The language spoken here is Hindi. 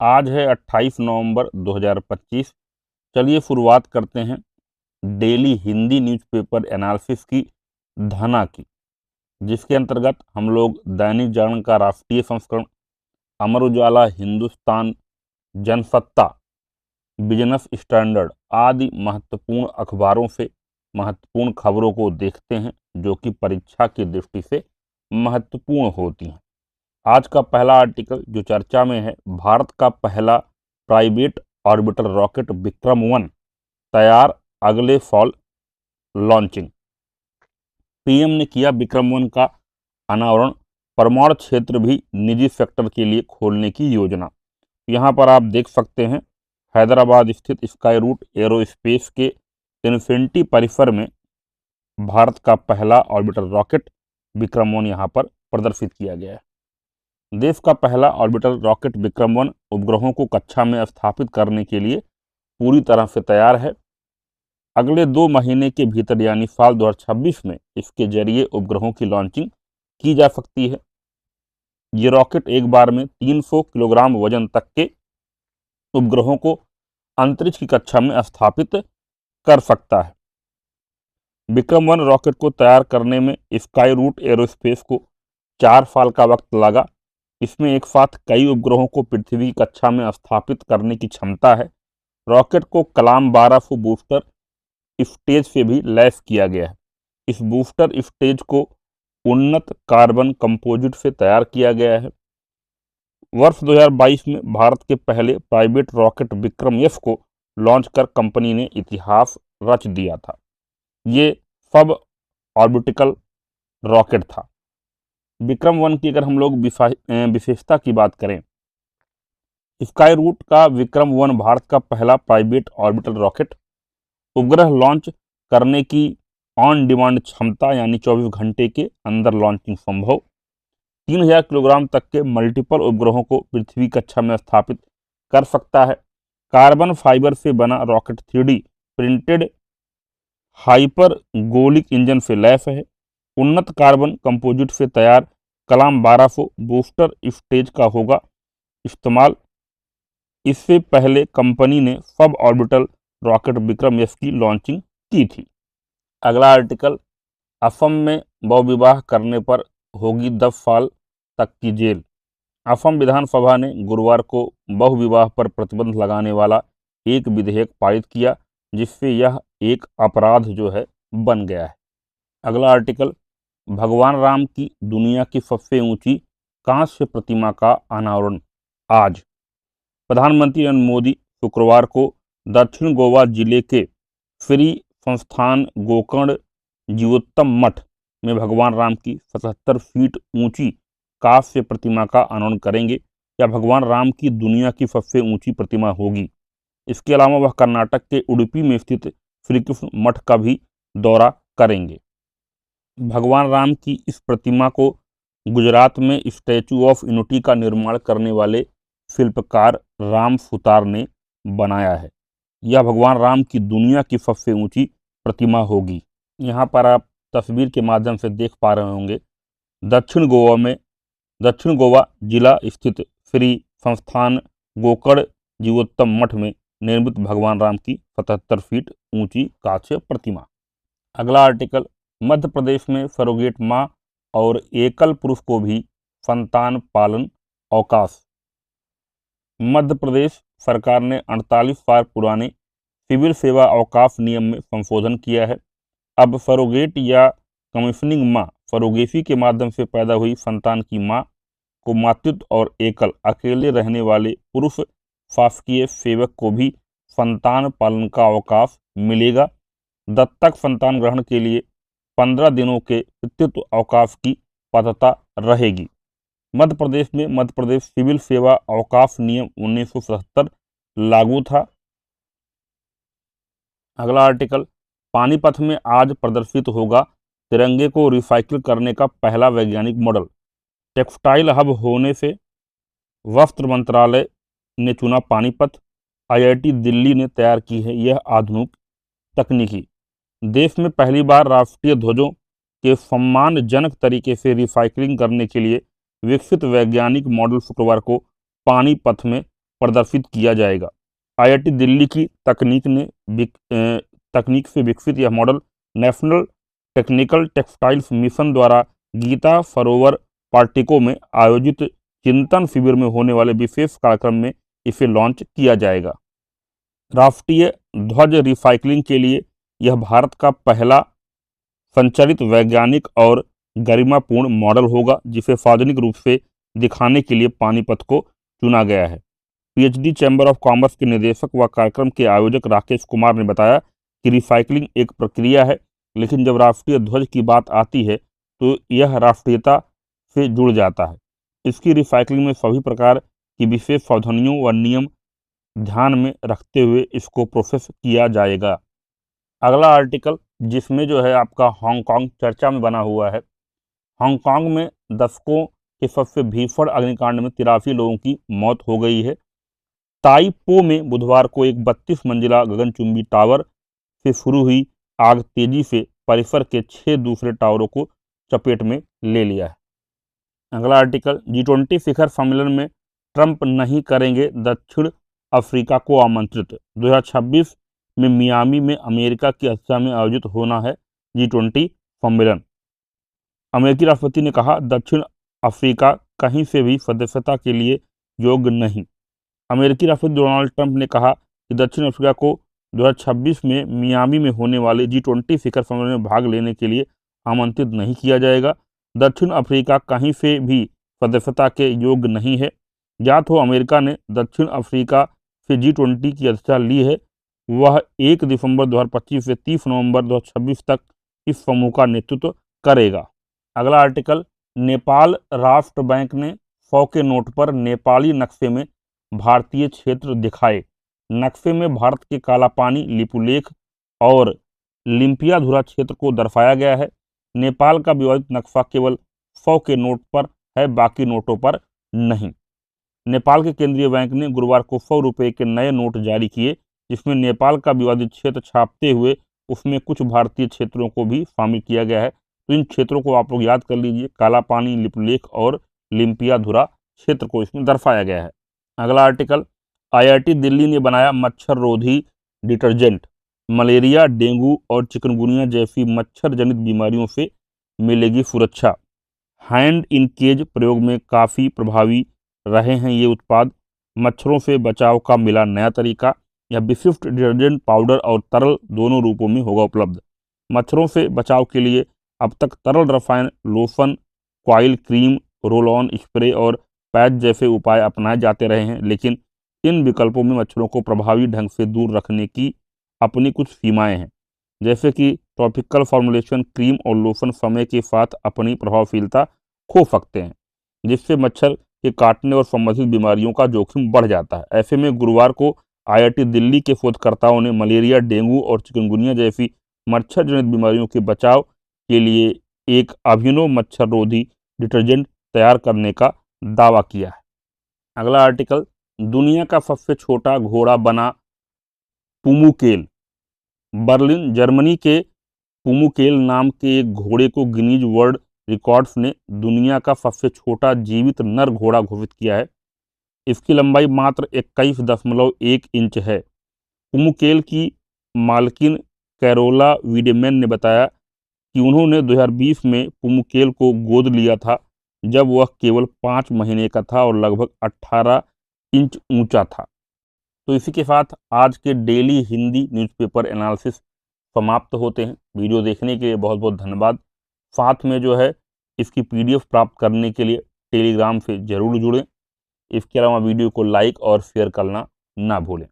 आज है 28 नवंबर 2025। चलिए शुरुआत करते हैं डेली हिंदी न्यूज़पेपर एनालिसिस की धना की, जिसके अंतर्गत हम लोग दैनिक जागरण का राष्ट्रीय संस्करण, अमर उजाला, हिंदुस्तान, जनसत्ता, बिजनेस स्टैंडर्ड आदि महत्वपूर्ण अखबारों से महत्वपूर्ण खबरों को देखते हैं जो कि परीक्षा की दृष्टि से महत्वपूर्ण होती हैं। आज का पहला आर्टिकल जो चर्चा में है, भारत का पहला प्राइवेट ऑर्बिटर रॉकेट विक्रम-1 तैयार, अगले साल लॉन्चिंग। पीएम ने किया विक्रम-1 का अनावरण, परमाणु क्षेत्र भी निजी सेक्टर के लिए खोलने की योजना। यहाँ पर आप देख सकते हैं हैदराबाद स्थित स्काई रूट एरोस्पेस के इन्फिनिटी परिसर में भारत का पहला ऑर्बिटर रॉकेट विक्रम-1 यहाँ पर प्रदर्शित किया गया है। देश का पहला ऑर्बिटर रॉकेट विक्रम-1 उपग्रहों को कक्षा में स्थापित करने के लिए पूरी तरह से तैयार है। अगले 2 महीने के भीतर यानी साल 2026 में इसके जरिए उपग्रहों की लॉन्चिंग की जा सकती है। ये रॉकेट एक बार में 300 किलोग्राम वजन तक के उपग्रहों को अंतरिक्ष की कक्षा में स्थापित कर सकता है। विक्रम-1 रॉकेट को तैयार करने में स्काई रूट एरोस्पेस को 4 साल का वक्त लगा। इसमें एक साथ कई उपग्रहों को पृथ्वी की कक्षा में स्थापित करने की क्षमता है। रॉकेट को कलाम 1200 बूस्टर स्टेज से भी लैस किया गया है। इस बूस्टर स्टेज को उन्नत कार्बन कंपोजिट से तैयार किया गया है। वर्ष 2022 में भारत के पहले प्राइवेट रॉकेट विक्रम-S को लॉन्च कर कंपनी ने इतिहास रच दिया था। ये सब ऑर्बिटिकल रॉकेट था। विक्रम-1 की अगर हम लोग विशेषता की बात करें, स्काई रूट का विक्रम-1 भारत का पहला प्राइवेट ऑर्बिटल रॉकेट, उपग्रह लॉन्च करने की ऑन डिमांड क्षमता यानी 24 घंटे के अंदर लॉन्चिंग संभव, 3000 किलोग्राम तक के मल्टीपल उपग्रहों को पृथ्वी कक्षा में स्थापित कर सकता है। कार्बन फाइबर से बना rocket 3D printed hypergolic engine से लैस है। उन्नत कार्बन कंपोजिट से तैयार कलाम 1200 बूस्टर स्टेज का होगा इस्तेमाल। इससे पहले कंपनी ने सब ऑर्बिटल रॉकेट विक्रम-S की लॉन्चिंग की थी। अगला आर्टिकल, असम में बहु विवाह करने पर होगी 10 साल तक की जेल। असम विधानसभा ने गुरुवार को बहु विवाह पर प्रतिबंध लगाने वाला एक विधेयक पारित किया, जिससे यह एक अपराध जो है बन गया है। अगला आर्टिकल, भगवान राम की दुनिया की सबसे ऊंची कांस्य प्रतिमा का अनावरण आज। प्रधानमंत्री नरेंद्र मोदी शुक्रवार को दक्षिण गोवा जिले के श्री संस्थान गोकर्ण जीवोत्तम मठ में भगवान राम की 77 फीट ऊंची कांस्य प्रतिमा का अनावरण करेंगे। यह भगवान राम की दुनिया की सबसे ऊंची प्रतिमा होगी। इसके अलावा वह कर्नाटक के उडुपी में स्थित श्री कृष्ण मठ का भी दौरा करेंगे। भगवान राम की इस प्रतिमा को गुजरात में स्टैचू ऑफ यूनिटी का निर्माण करने वाले शिल्पकार राम सुतार ने बनाया है। यह भगवान राम की दुनिया की सबसे ऊंची प्रतिमा होगी। यहाँ पर आप तस्वीर के माध्यम से देख पा रहे होंगे, दक्षिण गोवा जिला स्थित श्री संस्थान गोकर्ण जीवोत्तम मठ में निर्मित भगवान राम की 77 फीट ऊंची कांस्य प्रतिमा। अगला आर्टिकल, मध्य प्रदेश में सरोगेट मां और एकल पुरुष को भी संतान पालन अवकाश। मध्य प्रदेश सरकार ने 48 साल पुराने सिविल सेवा अवकाश नियम में संशोधन किया है। अब सरोगेट या कमीशनिंग मां, सरोगेसी के माध्यम से पैदा हुई संतान की मां को मातृत्व और एकल अकेले रहने वाले पुरुष शासकीय सेवक को भी संतान पालन का अवकाश मिलेगा। दत्तक संतान ग्रहण के लिए 15 दिनों के पितृत्व अवकाश की पात्रता रहेगी। मध्य प्रदेश में मध्य प्रदेश सिविल सेवा अवकाश नियम 1977 लागू था। अगला आर्टिकल, पानीपत में आज प्रदर्शित होगा तिरंगे को रिसाइकिल करने का पहला वैज्ञानिक मॉडल। टेक्सटाइल हब होने से वस्त्र मंत्रालय ने चुना पानीपत। आईआईटी दिल्ली ने तैयार की है यह आधुनिक तकनीकी। देश में पहली बार राष्ट्रीय ध्वजों के सम्मानजनक तरीके से रिसाइकलिंग करने के लिए विकसित वैज्ञानिक मॉडल शुक्रवार को पानीपत में प्रदर्शित किया जाएगा। आईआईटी दिल्ली की तकनीक से विकसित यह model national technical textiles mission द्वारा गीता सरोवर पार्टिको में आयोजित चिंतन शिविर में होने वाले विशेष कार्यक्रम में इसे लॉन्च किया जाएगा। राष्ट्रीय ध्वज रिसाइकलिंग के लिए यह भारत का पहला संचालित वैज्ञानिक और गरिमापूर्ण मॉडल होगा, जिसे सार्वजनिक रूप से दिखाने के लिए पानीपत को चुना गया है। पीएचडी चैम्बर ऑफ कॉमर्स के निदेशक व कार्यक्रम के आयोजक राकेश कुमार ने बताया कि रिसाइकलिंग एक प्रक्रिया है, लेकिन जब राष्ट्रीय ध्वज की बात आती है तो यह राष्ट्रीयता से जुड़ जाता है। इसकी रिसाइकलिंग में सभी प्रकार की विशेष सावधानियों व नियम ध्यान में रखते हुए इसको प्रोसेस किया जाएगा। अगला आर्टिकल जिसमें जो है आपका हांगकांग चर्चा में बना हुआ है। हांगकांग में दशकों के सबसे भीषण अग्निकांड में 83 लोगों की मौत हो गई है। ताई पो में बुधवार को एक 32 मंजिला गगनचुंबी टावर से शुरू हुई आग तेजी से परिसर के 6 दूसरे टावरों को चपेट में ले लिया है। अगला आर्टिकल G20 शिखर सम्मेलन में ट्रंप नहीं करेंगे दक्षिण अफ्रीका को आमंत्रित। 2026 में मियामी में अमेरिका की अध्यक्षता में आयोजित होना है G20 सम्मेलन। अमेरिकी राष्ट्रपति ने कहा, दक्षिण अफ्रीका कहीं से भी सदस्यता के लिए योग्य नहीं। अमेरिकी राष्ट्रपति डोनाल्ड ट्रंप ने कहा कि दक्षिण अफ्रीका को 2026 में मियामी में होने वाले G20 शिखर सम्मेलन में भाग लेने के लिए आमंत्रित नहीं किया जाएगा। दक्षिण अफ्रीका कहीं से भी सदस्यता के योग्य नहीं है। ज्ञात हो, अमेरिका ने दक्षिण अफ्रीका से G20 की अध्यक्षता ली है। वह 1 दिसंबर 2025 से 30 नवंबर 2026 तक इस समूह का नेतृत्व करेगा। अगला आर्टिकल, नेपाल राष्ट्र बैंक ने 100 के नोट पर नेपाली नक्शे में भारतीय क्षेत्र दिखाए। नक्शे में भारत के कालापानी, लिपुलेख और लिम्पियाधुरा क्षेत्र को दर्शाया गया है। नेपाल का विवादित नक्शा केवल 100 के नोट पर है, बाकी नोटों पर नहीं। नेपाल के केंद्रीय बैंक ने गुरुवार को 100 रुपये के नए नोट जारी किए, जिसमें नेपाल का विवादित क्षेत्र छापते हुए उसमें कुछ भारतीय क्षेत्रों को भी शामिल किया गया है। तो इन क्षेत्रों को आप लोग याद कर लीजिए, कालापानी, लिपुलेख और लिम्पियाधुरा क्षेत्र को इसमें दर्शाया गया है। अगला आर्टिकल, आईआईटी दिल्ली ने बनाया मच्छर रोधी डिटर्जेंट। मलेरिया, डेंगू और चिकनगुनिया जैसी मच्छर जनित बीमारियों से मिलेगी सुरक्षा। हैंड इन केज प्रयोग में काफ़ी प्रभावी रहे हैं ये उत्पाद। मच्छरों से बचाव का मिला नया तरीका। यह विशिष्ट डिटर्जेंट पाउडर और तरल दोनों रूपों में होगा उपलब्ध। मच्छरों से बचाव के लिए अब तक तरल रसायन, lotion, coil, cream, roll on, spray और पैच जैसे उपाय अपनाए जाते रहे हैं, लेकिन इन विकल्पों में मच्छरों को प्रभावी ढंग से दूर रखने की अपनी कुछ सीमाएं हैं। जैसे कि टॉपिकल फॉर्मुलेशन, क्रीम और लोशन समय के साथ अपनी प्रभावशीलता खो सकते हैं, जिससे मच्छर के काटने और संबंधित बीमारियों का जोखिम बढ़ जाता है। ऐसे में गुरुवार को आईआईटी दिल्ली के शोधकर्ताओं ने मलेरिया, डेंगू और चिकनगुनिया जैसी मच्छर जनित बीमारियों के बचाव के लिए एक अभिनव मच्छर रोधी डिटर्जेंट तैयार करने का दावा किया है। अगला आर्टिकल, दुनिया का सबसे छोटा घोड़ा बना पुमुकेल। बर्लिन, जर्मनी के पुमुकेल नाम के एक घोड़े को गिनीज वर्ल्ड रिकॉर्ड्स ने दुनिया का सबसे छोटा जीवित नर घोड़ा घोषित किया है। इसकी लंबाई मात्र 21.1 इंच है। पुमुकेल की मालकिन कैरोला वीडेमैन ने बताया कि उन्होंने 2020 में पुमुकेल को गोद लिया था, जब वह केवल 5 महीने का था और लगभग 18 इंच ऊंचा था। तो इसी के साथ आज के डेली हिंदी न्यूज़पेपर एनालिसिस समाप्त होते हैं। वीडियो देखने के लिए बहुत बहुत धन्यवाद। साथ में जो है इसकी पीडीएफ प्राप्त करने के लिए टेलीग्राम से ज़रूर जुड़ें। इसके अलावा वीडियो को लाइक और शेयर करना ना भूलें।